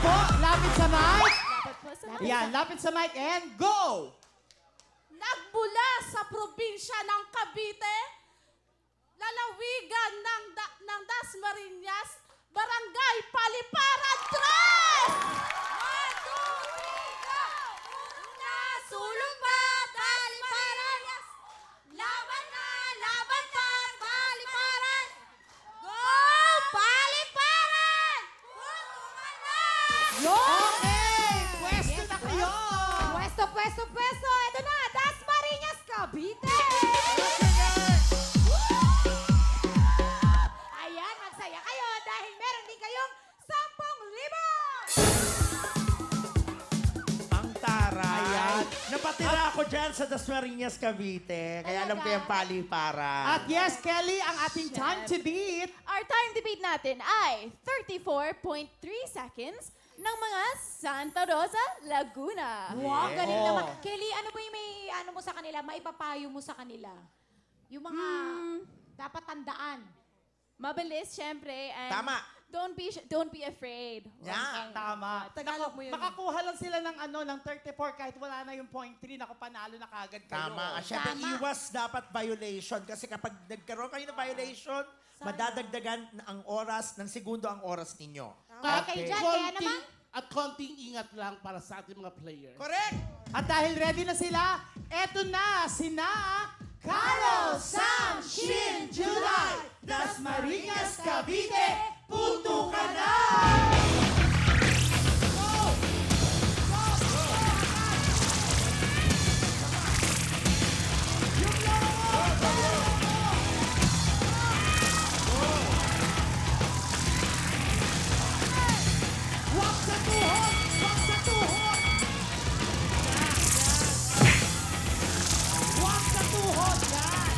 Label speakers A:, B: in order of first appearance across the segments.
A: po, lapit sa mic.
B: Dapat po sa
A: Yan, lapit sa mic and go!
C: Nagmula sa probinsya ng Cavite, lalawigan ng Dasmariñas, Barangay Paliparan 3! Sulong ba, Paliparan? Laban na, laban pa, Paliparan! Go, Paliparan! Putukan na!
A: Okay! Pwesto na kayo!
C: Pwesto, pwesto, pwesto! Ito na, Dasmariñas, Cavite! Ayan, magsaya kayo dahil meron din kayong 10,000!
D: Ang taray.
A: Ayan.
D: Napatira ako dyan sa Dasmariñas, Cavite. Kaya alam ko yung paliparan.
A: At yes, Kelly, ang ating time to beat.
B: Our time debate natin ay 34.3 seconds ng mga Santa Rosa, Laguna.
C: Wow,
D: Yes.
C: galing
D: Oh.
C: naman. Kelly, ano ba yung may ano mo sa kanila, maipapayo mo sa kanila? Yung mga dapat tandaan.
B: Mabilis, syempre. And
D: Tama.
B: Don't be afraid.
D: Yan.
A: Tama.
C: Tagalog mo yun.
A: Makakuha lang sila ng ng 34 kahit wala na yung point 3. Naku, panalo na kagad kayo.
D: Tama. At syempre,
C: Tama.
D: iwas dapat violation. Kasi kapag nagkaroon kayo ng violation, madadagdagan ang oras, ng segundo ang oras ninyo.
C: Okay, dyan, kaya naman.
E: At konting ingat lang para sa ating mga players.
D: Correct!
A: At dahil ready na sila, eto na sina Carol, Sam, Shin, July, Dasmariñas, Cavite, punto ka na! Wag sa tuhod! Wag sa tuhod! Wag sa tuhod! Yan!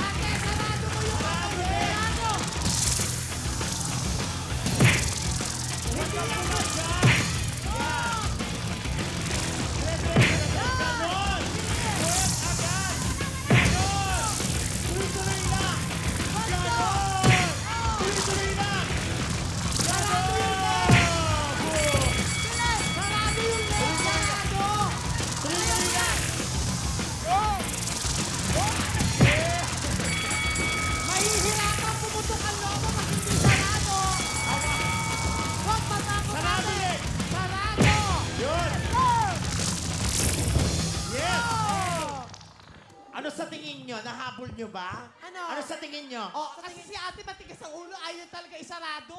A: Ate, sarado mo yung sarado! Hindi yan magdaan!
D: Ganon! Correct agad! Ganon! Tuloy-tuloy lang! Ganon! Tuloy-tuloy lang! Ganon!
A: Sarado yung leg! Sarado!
D: Tuloy-tuloy lang!
A: Mahihirapan pumutok ang lobo pag hindi sarado! Huwag matakot!
D: Sarado eh!
A: Sarado!
D: Yun! Yes! Ano sa tingin nyo? Nahabol nyo ba? Ano sa tingin nyo?
A: Oh, kasi si ate matigas ang ulo, ayaw talaga isarado.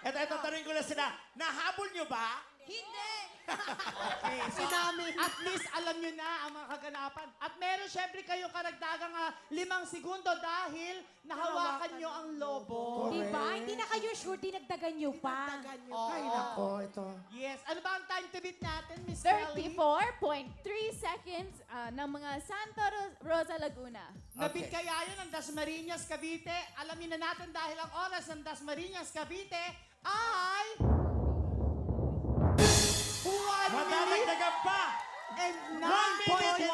D: Ito, tanongin ko lang sila. Nahabol nyo ba?
C: Hindi!
A: Okay, so at least alam nyo na ang mga kaganapan. At meron syempre kayong karagdagang 5 segundo dahil nahawakan nyo ang lobo.
C: Diba? Hindi na kayo sure, dinagdagan nyo pa.
A: Ay, nako, ito. Yes. Ano ba ang time to beat natin, Miss Kelly?
B: 34.3 seconds ng mga Santa Rosa, Laguna.
A: Nabit kaya yun ang Dasmariñas, Cavite? Alamin na natin dahil ang oras ng Dasmariñas, Cavite ay 1 minute
D: Madadagdagan pa!
A: and
D: 1 minute
A: 9.1